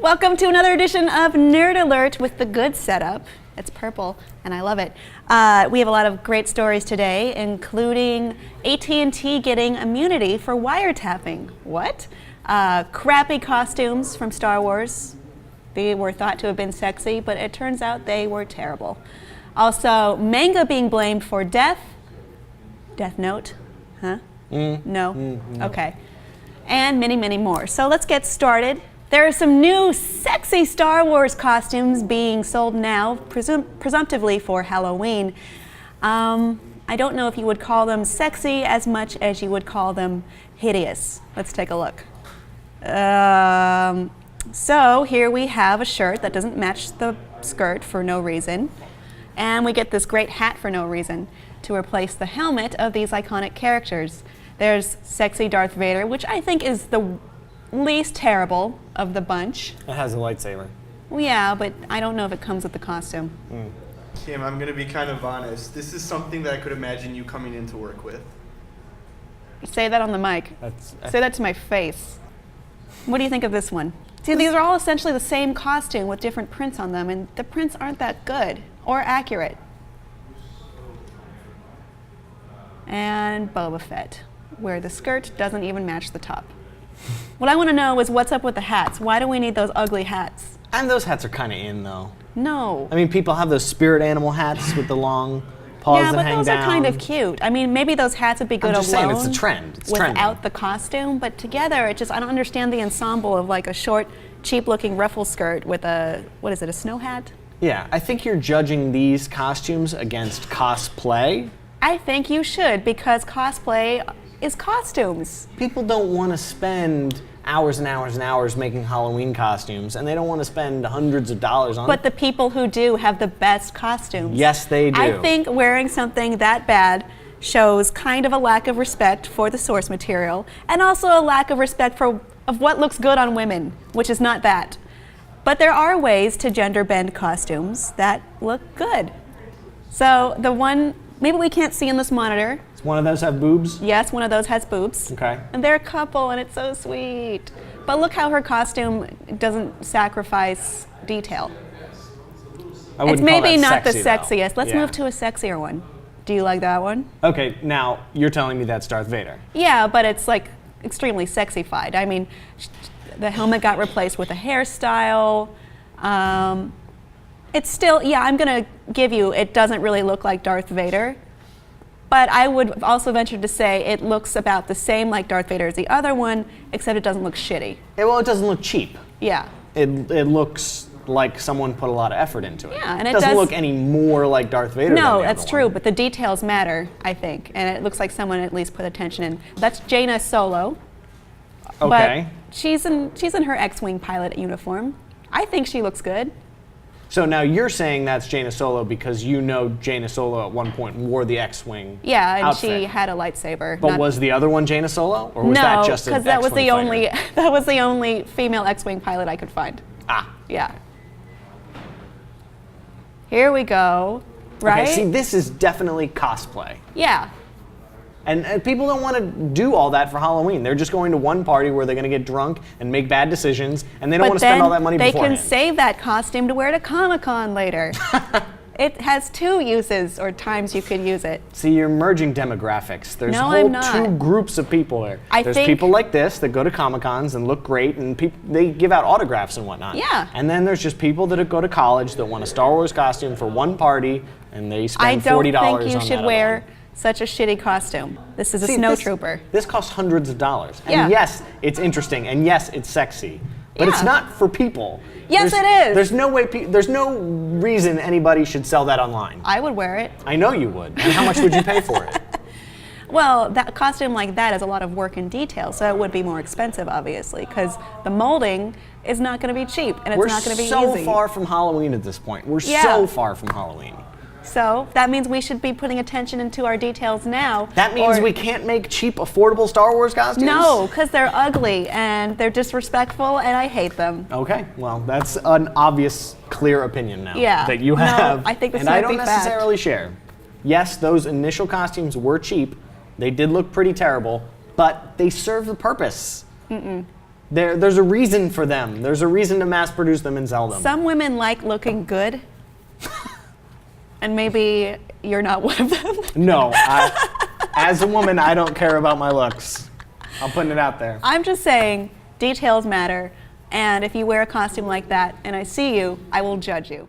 Welcome to another edition of Nerd Alert with the good setup. It's purple, and I love it. We have a lot of great stories today, including AT&T getting immunity for wiretapping. What? Crappy costumes from Star Wars. They were thought to have been sexy, but it turns out they were terrible. Also, manga being blamed for death. Death Note? Huh? No? Okay. And many, many more. So let's get started. There are some new sexy Star Wars costumes being sold now, presumptively for Halloween. I don't know if you would call them sexy as much as you would call them hideous. Let's take a look. So here we have a shirt that doesn't match the skirt for no reason. And we get this great hat for no reason to replace the helmet of these iconic characters. There's sexy Darth Vader, which I think is the least terrible of the bunch. It has a lightsaber. Well, yeah, but I don't know if it comes with the costume. Kim, I'm going to be kind of honest. This is something that I could imagine you coming into work with. Say that on the mic. Say that to my face. What do you think of this one? See, these are all essentially the same costume with different prints on them, and the prints aren't that good or accurate. And Boba Fett, where the skirt doesn't even match the top. What I want to know is what's up with the hats. Why do we need those ugly hats? And those hats are kind of in, though. No. I mean, people have those spirit animal hats with the long paws that hang down. Yeah, but those are kind of cute. I mean, maybe those hats would be good alone. I'm just saying, it's a trend. It's without the costume, but together, it just, I don't understand the ensemble of like a short, cheap-looking ruffle skirt with a, what is it, a snow hat? Yeah, I think you're judging these costumes against cosplay. I think you should, because cosplay is costumes. People don't want to spend hours and hours and hours making Halloween costumes, and they don't want to spend hundreds of dollars on it. But the people who do have the best costumes. Yes, they do. I think wearing something that bad shows kind of a lack of respect for the source material, and also a lack of respect of what looks good on women, which is not that. But there are ways to gender bend costumes that look good. So the one, maybe we can't see in this monitor. Does one of those have boobs? Yes, one of those has boobs. Okay. And they're a couple, and it's so sweet. But look how her costume doesn't sacrifice detail. It's maybe not the sexiest. Let's move to a sexier one. Do you like that one? Okay, now you're telling me that's Darth Vader. Yeah, but it's like extremely sexified. I mean, the helmet got replaced with a hairstyle. It's still, yeah, I'm gonna give you, it doesn't really look like Darth Vader. But I would also venture to say it looks about the same like Darth Vader as the other one, except it doesn't look shitty. Well, it doesn't look cheap. Yeah. It looks like someone put a lot of effort into it. Yeah, and it doesn't look any more like Darth Vader. No, than the that's other true, one. but the details matter, I think, and it looks like someone at least put attention in. That's Jaina Solo. Okay. But she's in her X-Wing pilot uniform. I think she looks good. So now you're saying that's Jaina Solo because you know Jaina Solo at one point wore the X-Wing Yeah, and outfit. she had a lightsaber. But was the other one Jaina Solo, or was that just an X-Wing that was the fighter? that was the only female X-Wing pilot I could find. Ah. Yeah. Here we go. Right? Okay, see, this is definitely cosplay. Yeah. And people don't want to do all that for Halloween. They're just going to one party where they're going to get drunk and make bad decisions, and they don't want to spend all that money beforehand. They can save that costume to wear to Comic-Con later. It has two uses or times you could use it. See, you're merging demographics. There's two groups of people there. There's people like this that go to Comic-Cons and look great, and they give out autographs and whatnot. Yeah. And then there's just people that go to college that want a Star Wars costume for one party, and they spend $40 on that. I don't think you should wear such a shitty costume. This is a snowtrooper. This costs hundreds of dollars. And yeah. Yes, it's interesting, and yes, it's sexy. But it's not for people. Yes, it is. There's no way. There's no reason anybody should sell that online. I would wear it. I know you would. And how much would you pay for it? Well, that costume like that is a lot of work and detail, so it would be more expensive, obviously, because the molding is not going to be cheap, and it's not going to be easy. We're so far from Halloween at this point. We're so far from Halloween. So that means we should be putting attention into our details now. That means we can't make cheap, affordable Star Wars costumes? No, because they're ugly and they're disrespectful and I hate them. Okay, well, that's an obvious, clear opinion now that you have. No, I think this and might I don't be necessarily share. Yes, those initial costumes were cheap. They did look pretty terrible, but they serve the purpose. There's a reason for them. There's a reason to mass produce them and sell them. Some women like looking good, and maybe you're not one of them. No, as a woman, I don't care about my looks. I'm putting it out there. I'm just saying, details matter, and if you wear a costume like that and I see you, I will judge you.